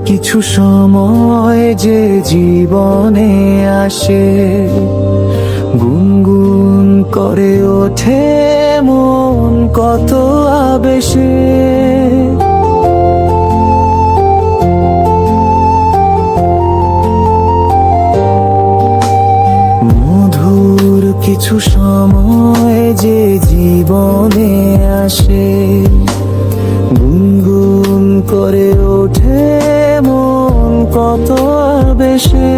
কিছু সময় যে জীবনে আসে, গুনগুন করে ওঠে মন কত আবেশে। মধুর কিছু সময় যে জীবনে আসে, গুনগুন করে ওঠে মন কত আবেশে।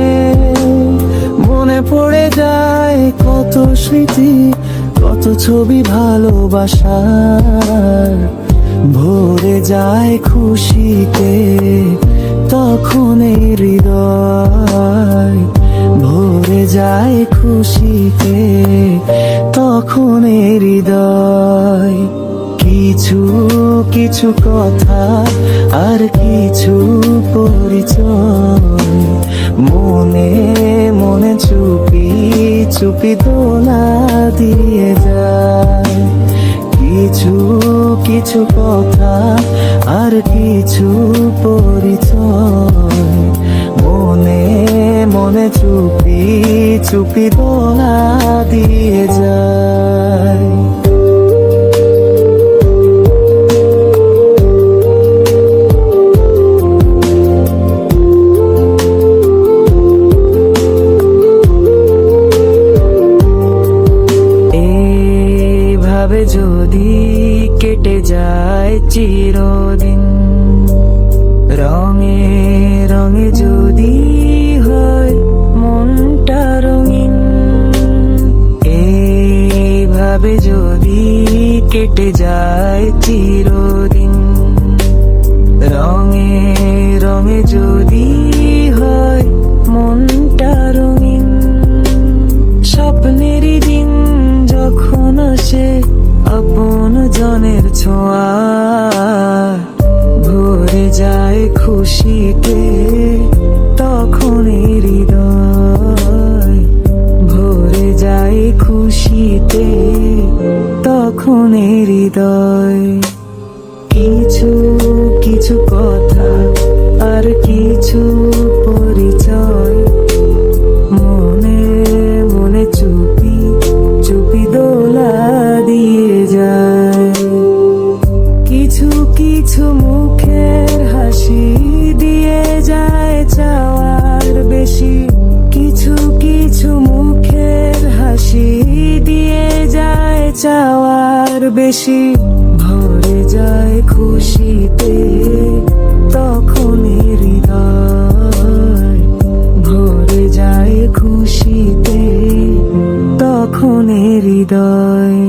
মনে পড়ে যায় কত স্মৃতি, কত ছবি ভালোবাসার। ভরে যায় খুশিতে তখন এই হৃদয়, ভরে যায় খুশিতে তখন এই হৃদয়। কিছু কিছু কথা আর কিছু পরিচয়, মনে মনে চুপি চুপি দোলা দিয়ে যায়। কিছু কিছু কথা আর কিছু পরিচয়, মনে মনে চুপি চুপি দোলা দিয়ে যায়। এইভাবে যদি কেটে যায় চিরদিন, রঙে রঙে যদি হয় মনটা রঙিন। এইভাবে যদি কেটে যায় চিরদিন, রঙে রঙে যদি হয় মনটা রঙিন। স্বপ্নেরই দিন যখন আসে আপন জনের ছোঁয়া, ভরে যায় খুশিতে তখন হৃদয়, ভরে যায় খুশিতে তখন হৃদয়। কিছু কিছু কথা আর কিছু পরিচয়, মনে মনে চুপি চুপি দোলা দিয়ে যায়। কিছু কিছু মুখের হাসি দিয়ে যায় চাওয়ার বেশি, কিছু কিছু মুখের হাসি দিয়ে যায় চাওয়ার বেশি। ভরে যায় খুশিতে তখন হৃদয়, ভরে যায় খুশিতে তখন হৃদয়।